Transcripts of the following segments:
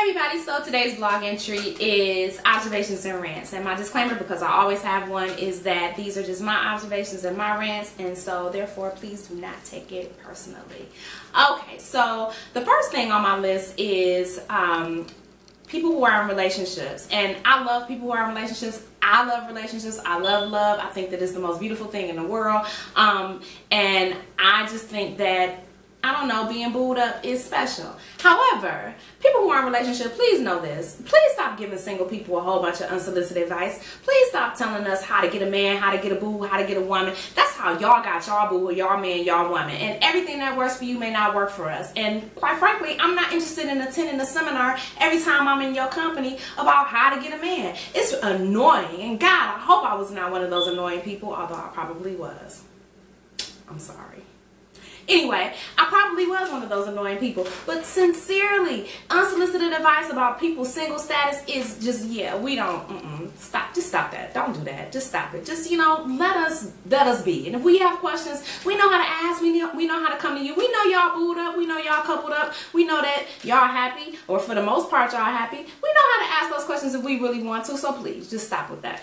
everybody, so today's vlog entry is observations and rants, and my disclaimer, because I always have one, is that these are just my observations and my rants, and so therefore please do not take it personally. Okay, so the first thing on my list is people who are in relationships, and I love people who are in relationships. I love relationships. I love love. I think that it's the most beautiful thing in the world, and I just think that, I don't know, being booed up is special. However, people who are in relationships, please know this. Please stop giving single people a whole bunch of unsolicited advice. Please stop telling us how to get a man, how to get a boo, how to get a woman. That's how y'all got y'all boo, y'all man, y'all woman. And everything that works for you may not work for us. And quite frankly, I'm not interested in attending a seminar every time I'm in your company about how to get a man. It's annoying. And God, I hope I was not one of those annoying people, although I probably was. I'm sorry. Anyway, I probably was one of those annoying people, but sincerely, unsolicited advice about people's single status is just, yeah, we don't, stop, just stop that. Don't do that. Just stop it. Just, you know, let us be. And if we have questions, we know how to ask, we know how to come to you. We know y'all booed up, we know y'all coupled up, we know that y'all happy, or for the most part y'all happy. We know how to ask those questions if we really want to, so please, just stop with that.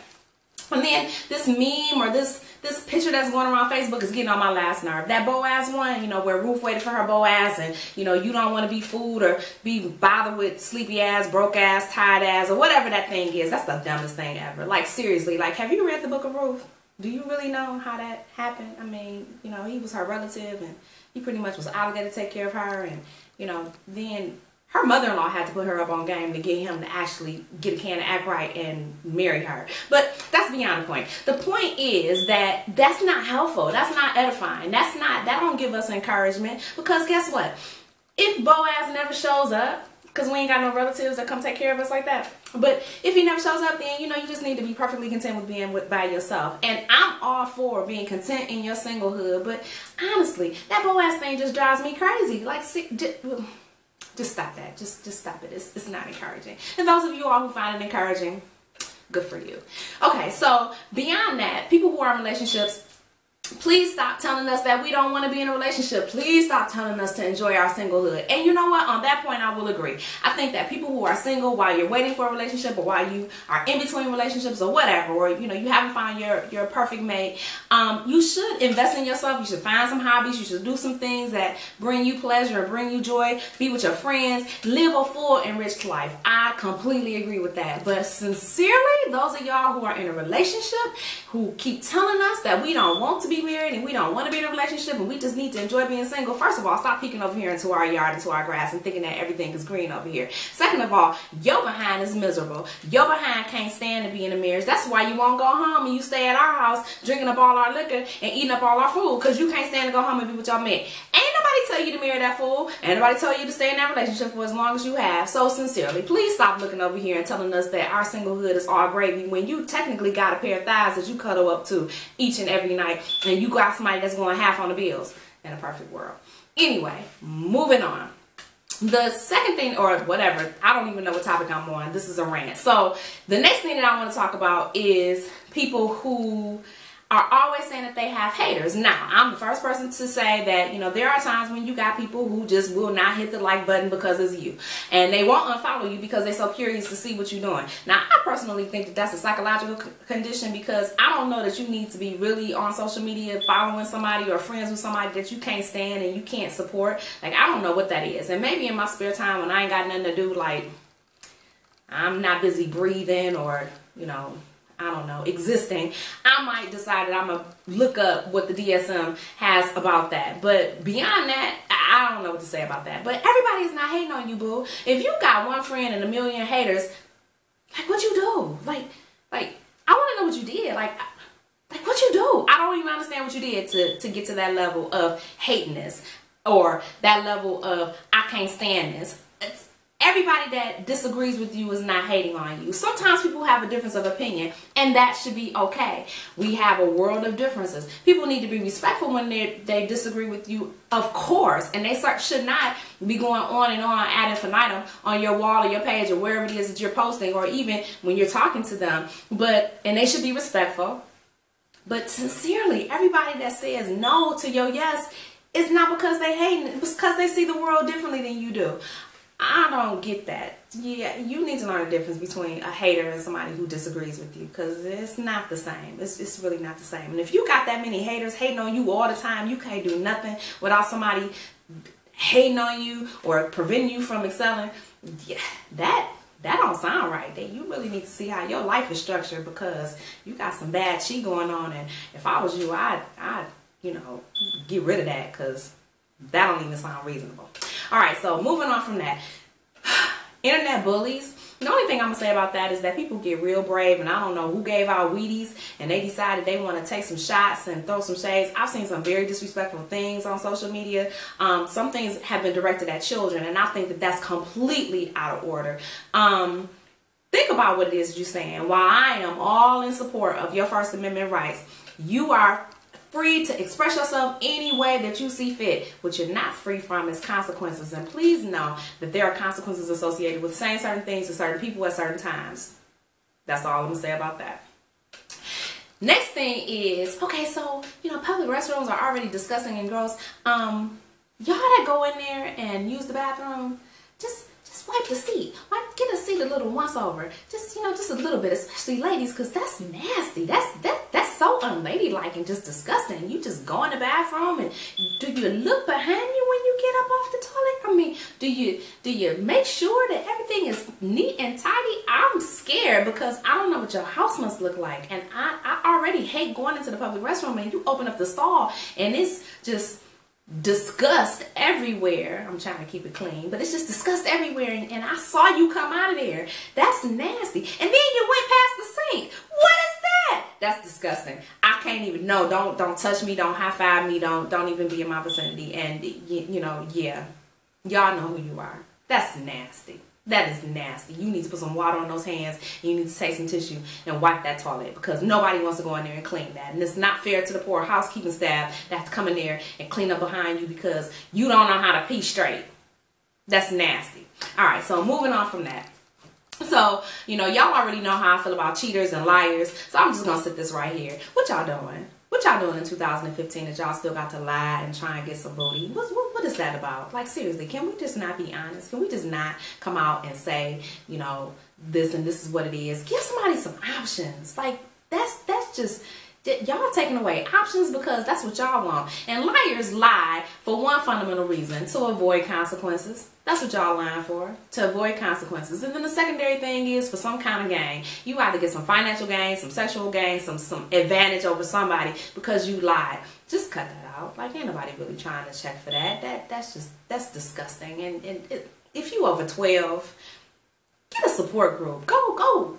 And then this meme or this picture that's going around Facebook is getting on my last nerve. That Boaz one, you know, where Ruth waited for her Boaz, and, you know, you don't want to be fooled or be bothered with sleepy ass, broke ass, tired ass, or whatever that thing is. That's the dumbest thing ever. Like, seriously, like, have you read the book of Ruth? Do you really know how that happened? I mean, you know, he was her relative, and he pretty much was obligated to take care of her, and, you know, then her mother-in-law had to put her up on game to get him to actually get a can and act right and marry her. But that's beyond the point. The point is that that's not helpful. That's not edifying. That don't give us encouragement, because guess what? If Boaz never shows up, because we ain't got no relatives that come take care of us like that, but if he never shows up, then, you know, you just need to be perfectly content with being by yourself. And I'm all for being content in your singlehood, but honestly, that Boaz thing just drives me crazy. Like, just stop that. Just stop it. It's not encouraging. And those of you all who find it encouraging, good for you. Okay, so beyond that, people who are in relationships, please stop telling us that we don't want to be in a relationship. Please stop telling us to enjoy our singlehood. And you know what? On that point, I will agree. I think that people who are single while you're waiting for a relationship, or while you are in between relationships, or whatever, or, you know, you haven't found your perfect mate, you should invest in yourself. You should find some hobbies. You should do some things that bring you pleasure, bring you joy, be with your friends, live a full, enriched life. I completely agree with that. But sincerely, those of y'all who are in a relationship, who keep telling us that we don't want to be married and we don't want to be in a relationship and we just need to enjoy being single, first of all, stop peeking over here into our yard, into our grass, and thinking that everything is green over here. Second of all, your behind is miserable. Your behind can't stand to be in a marriage. That's why you won't go home and you stay at our house drinking up all our liquor and eating up all our food, because you can't stand to go home and be with your man. Ain't nobody tell you to marry that fool. Ain't nobody tell you to stay in that relationship for as long as you have. So sincerely, please stop looking over here and telling us that our singlehood is all gravy, when you technically got a pair of thighs that you cuddle up to each and every night, and you got somebody that's going half on the bills in a perfect world. Anyway, moving on. The second thing, or whatever, I don't even know what topic I'm on. This is a rant. So the next thing that I want to talk about is people who are always saying that they have haters. Now, I'm the first person to say that, you know, there are times when you got people who just will not hit the like button because it's you. And they won't unfollow you because they're so curious to see what you're doing. Now, I personally think that that's a psychological condition, because I don't know that you need to be really on social media following somebody or friends with somebody that you can't stand and you can't support. Like, I don't know what that is. And maybe in my spare time when I ain't got nothing to do, like I'm not busy breathing or, you know, I don't know, existing, I might decide that I'm going to look up what the DSM has about that. But beyond that, I don't know what to say about that. But everybody is not hating on you, boo. If you got one friend and a million haters, like, what you do? Like, I want to know what you did. Like what you do? I don't even understand what you did to get to that level of hatiness, or that level of I can't stand this. Everybody that disagrees with you is not hating on you. Sometimes people have a difference of opinion, and that should be okay. We have a world of differences. People need to be respectful when they disagree with you, of course, and they should not be going on and on ad infinitum on your wall or your page or wherever it is that you're posting, or even when you're talking to them. And they should be respectful. But sincerely, everybody that says no to your yes is not because they hate it. It's because they see the world differently than you do. I don't get that. Yeah, you need to learn the difference between a hater and somebody who disagrees with you, because it's not the same. It's really not the same. And if you got that many haters hating on you all the time, you can't do nothing without somebody hating on you or preventing you from excelling. Yeah, that don't sound right. That you really need to see how your life is structured, because you got some bad shit going on. And if I was you, I'd you know, get rid of that, because that don't even sound reasonable. All right, so moving on from that. Internet bullies. The only thing I'm going to say about that is that people get real brave, and I don't know who gave out Wheaties and they decided they want to take some shots and throw some shades. I've seen some very disrespectful things on social media. Some things have been directed at children, and I think that that's completely out of order. Think about what it is you're saying. While I am all in support of your First Amendment rights, you are free to express yourself any way that you see fit. What you're not free from is consequences. And please know that there are consequences associated with saying certain things to certain people at certain times. That's all I'm going to say about that. Next thing is, okay, so, you know, public restrooms are already disgusting and gross. Y'all that go in there and use the bathroom, just wipe the seat. Get a seat a little once over. Just, you know, just a little bit, especially ladies, because that's nasty. That's so unladylike and just disgusting. You just go in the bathroom, and do you look behind you when you get up off the toilet? I mean, do you make sure that everything is neat and tidy? I'm scared, because I don't know what your house must look like. And I already hate going into the public restroom and you open up the stall and it's just disgust everywhere. I'm trying to keep it clean, but it's just disgust everywhere, and I saw you come out of there. That's nasty. And then you went past the sink. What is that? That's disgusting. I can't even, no, don't touch me, don't high five me, don't even be in my vicinity. And you know, yeah, y'all know who you are. That's nasty. That is nasty. You need to put some water on those hands, and you need to take some tissue and wipe that toilet, because nobody wants to go in there and clean that. And it's not fair to the poor housekeeping staff that have to come in there and clean up behind you because you don't know how to pee straight. That's nasty. All right, so moving on from that. So, you know, y'all already know how I feel about cheaters and liars, so I'm just going to sit this right here. What y'all doing? What y'all doing in 2015 that y'all still got to lie and try and get some booty? What is that about? Like, seriously, can we just not be honest? Can we just not come out and say, you know, this and this is what it is? Give somebody some options. Like, that's just, y'all taking away options because that's what y'all want. And liars lie for one fundamental reason: to avoid consequences. That's what y'all lying for, to avoid consequences. And then the secondary thing is for some kind of gain. You either get some financial gain, some sexual gain, some advantage over somebody because you lied. Just cut that out. Like, ain't nobody really trying to check for that. That's disgusting. And if you over 12, get a support group. Go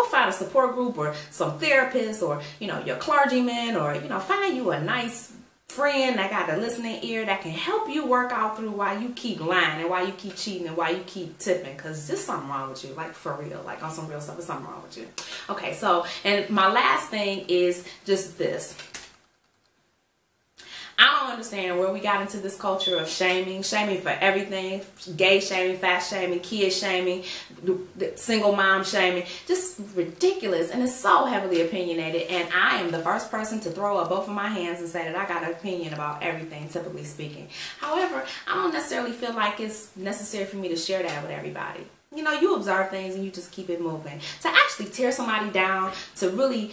find a support group or some therapist, or, you know, your clergyman, or, you know, find you a nice friend that got a listening ear that can help you work out through why you keep lying and why you keep cheating and why you keep tipping, because there's something wrong with you. Like, for real, like on some real stuff, there's something wrong with you. Okay, so, and my last thing is just this. I don't understand where we got into this culture of shaming for everything: gay shaming, fat shaming, kid shaming, single mom shaming. Just ridiculous, and it's so heavily opinionated. And I am the first person to throw up both of my hands and say that I got an opinion about everything, typically speaking. However, I don't necessarily feel like it's necessary for me to share that with everybody. You know, you observe things and you just keep it moving. To actually tear somebody down, to really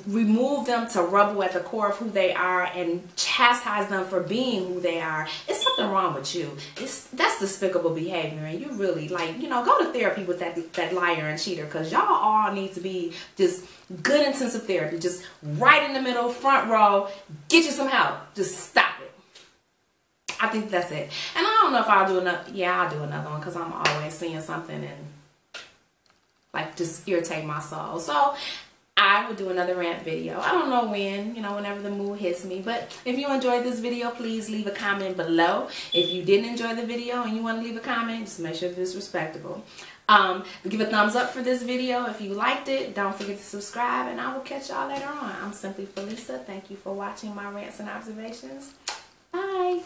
remove them to rubble at the core of who they are and chastise them for being who they are, it's something wrong with you. That's despicable behavior, and you really, like, you know, go to therapy with that liar and cheater, because y'all all need to be just good intensive therapy, just right in the middle, front row. Get you some help. Just stop it. I think that's it. And I don't know if I'll do another. Yeah, I'll do another one, because I'm always seeing something and like just irritate my soul. So I will do another rant video. I don't know when, you know, whenever the mood hits me. But if you enjoyed this video, please leave a comment below. If you didn't enjoy the video and you want to leave a comment, just make sure that it's respectable. Give a thumbs up for this video if you liked it. Don't forget to subscribe, and I will catch y'all later on. I'm Simply Felisa. Thank you for watching my rants and observations. Bye.